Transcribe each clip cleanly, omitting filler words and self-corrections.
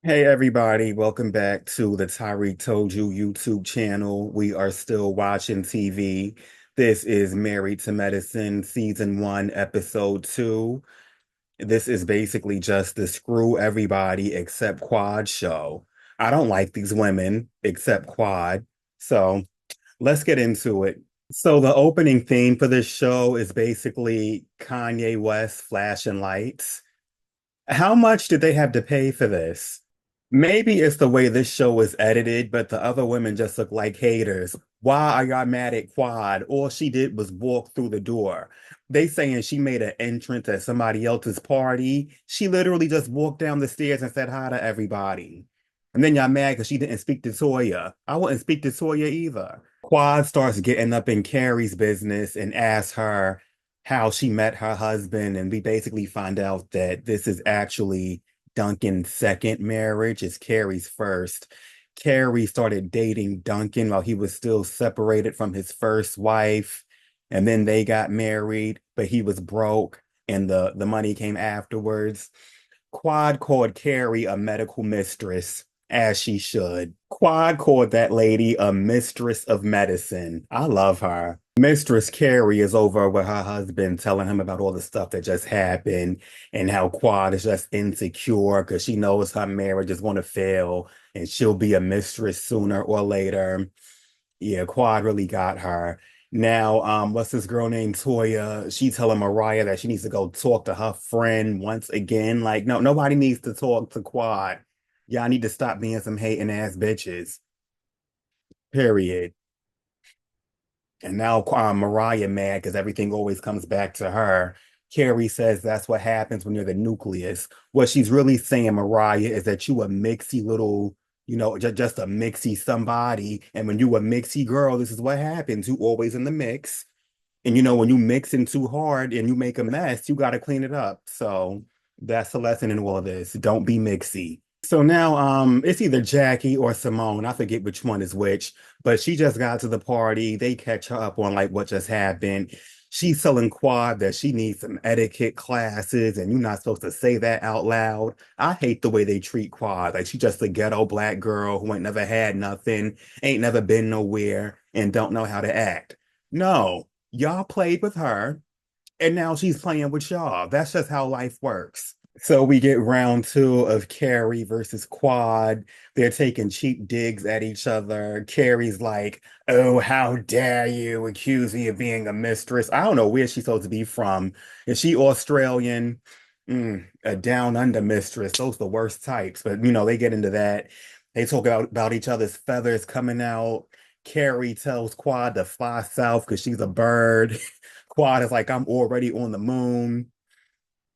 Hey everybody, welcome back to the Tyreak Told You YouTube channel. We are still watching TV. This is Married to Medicine, Season 1, Episode 2. This is basically just the screw everybody except Quad show. I don't like these women except Quad. So let's get into it. So the opening theme for this show is basically Kanye West flashing lights. How much did they have to pay for this? Maybe it's the way this show was edited, but the other women just look like haters. Why are y'all mad at Quad? All she did was walk through the door. They saying she made an entrance at somebody else's party. She literally just walked down the stairs and said hi to everybody. And then y'all mad because she didn't speak to Toya. I wouldn't speak to Toya either. Quad starts getting up in Carrie's business and asks her how she met her husband. And we basically find out that this is actually Duncan's second marriage. It's Carrie's first. Carrie started dating Duncan while he was still separated from his first wife. And then they got married, but he was broke and the money came afterwards. Quad called Carrie a medical mistress, as she should. Quad called that lady a mistress of medicine. I love her. Mistress Carrie is over with her husband telling him about all the stuff that just happened and how Quad is just insecure because she knows her marriage is going to fail and she'll be a mistress sooner or later. Yeah, Quad really got her. Now, what's this girl named Toya? She telling Mariah that she needs to go talk to her friend once again. Like, no, nobody needs to talk to Quad. Y'all need to stop being some hating ass bitches. Period. And now Mariah mad because everything always comes back to her. Carrie says that's what happens when you're the nucleus. What she's really saying, Mariah, is that you a mixy little, just a mixy somebody. And when you a mixy girl, this is what happens. You always in the mix. And when you mixing too hard and you make a mess, you got to clean it up. So that's the lesson in all of this. Don't be mixy. So now it's either Jackie or Simone. I forget which one is which, but she just got to the party. They catch her up on like what just happened. She's telling Quad that she needs some etiquette classes and you're not supposed to say that out loud. I hate the way they treat Quad. Like she's just a ghetto black girl who ain't never had nothing, ain't never been nowhere, and don't know how to act. No, y'all played with her and now she's playing with y'all. That's just how life works. So we get round two of Carrie versus Quad. They're taking cheap digs at each other. Carrie's like, "Oh, how dare you accuse me of being a mistress?" I don't know where she's supposed to be from. Is she Australian? A down under mistress. Those are the worst types. But they get into that. They talk about each other's feathers coming out. Carrie tells Quad to fly south because she's a bird. Quad is like, "I'm already on the moon."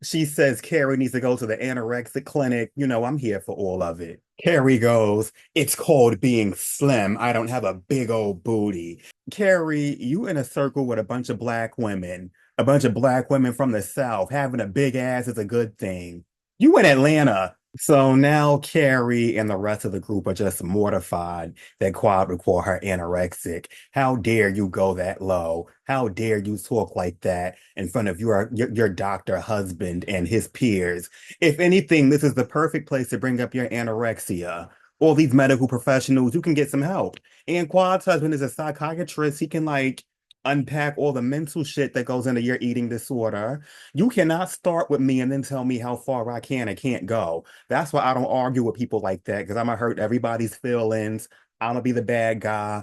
She says Carrie needs to go to the anorexic clinic. I'm here for all of it. Carrie goes, "It's called being slim. I don't have a big old booty." Carrie, you in a circle with a bunch of black women from the South. Having a big ass is a good thing. You in Atlanta. So now Carrie and the rest of the group are just mortified that Quad would call her anorexic. How dare you go that low? How dare you talk like that in front of your doctor husband and his peers? If anything, this is the perfect place to bring up your anorexia. All these medical professionals, you can get some help. And Quad's husband is a psychiatrist. He can like unpack all the mental shit that goes into your eating disorder. You cannot start with me and then tell me how far I can and can't go. That's why I don't argue with people like that because I'm gonna hurt everybody's feelings. I'm gonna be the bad guy.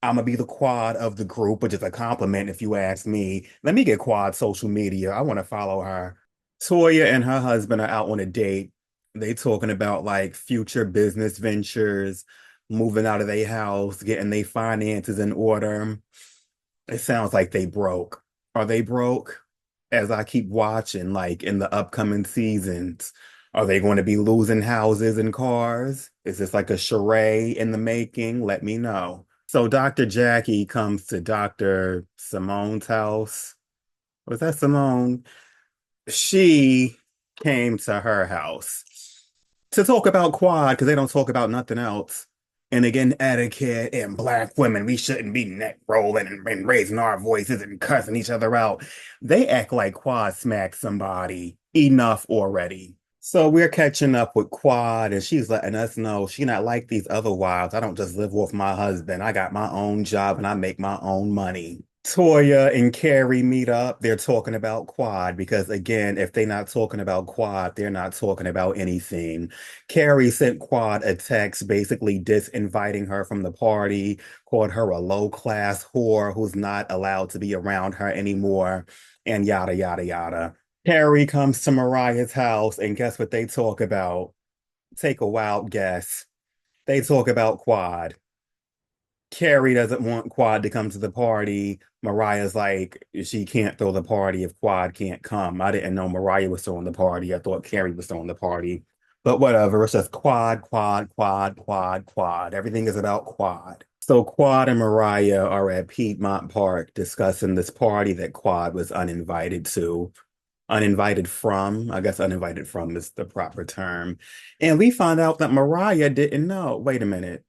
I'm gonna be the Quad of the group, which is a compliment if you ask me. Let me get Quad social media. I want to follow her. Toya and her husband are out on a date. They talking about like future business ventures, moving out of their house, getting their finances in order. It sounds like they broke. Are they broke? As I keep watching, like in the upcoming seasons, are they going to be losing houses and cars? Is this like a charade in the making? Let me know. So Dr. Jackie comes to Dr. Simone's house. Was that Simone? She came to her house to talk about quad because they don't talk about nothing else. And again, etiquette and black women, we shouldn't be neck rolling and raising our voices and cussing each other out. They act like quad smacked somebody. Enough already. So we're catching up with Quad, and she's letting us know she not like these other wives. I don't just live with my husband. I got my own job and I make my own money. Toya and Carrie meet up. They're talking about Quad because, again, if they're not talking about Quad, they're not talking about anything. Carrie sent Quad a text basically disinviting her from the party, called her a low-class whore who's not allowed to be around her anymore, and yada, yada, yada. Carrie comes to Mariah's house, and guess what they talk about? Take a wild guess. They talk about Quad. Carrie doesn't want Quad to come to the party. Mariah's like, she can't throw the party if Quad can't come. I didn't know Mariah was throwing the party. I thought Carrie was throwing the party. But whatever, it's just Quad, Quad, Quad, Quad, Quad. Everything is about Quad. So Quad and Mariah are at Piedmont Park discussing this party that Quad was uninvited to. Uninvited from, I guess uninvited from is the proper term. And we find out that Mariah didn't know. Wait a minute.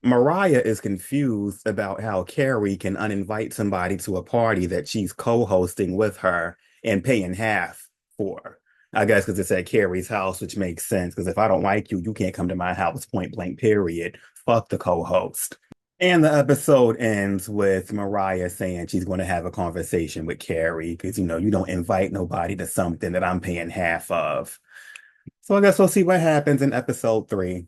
Mariah is confused about how Carrie can uninvite somebody to a party that she's co-hosting with her and paying half for. I guess because it's at Carrie's house, which makes sense. Because if I don't like you, you can't come to my house, point blank, period. Fuck the co-host. And the episode ends with Mariah saying she's going to have a conversation with Carrie because, you don't invite nobody to something that I'm paying half of. So I guess we'll see what happens in episode 3.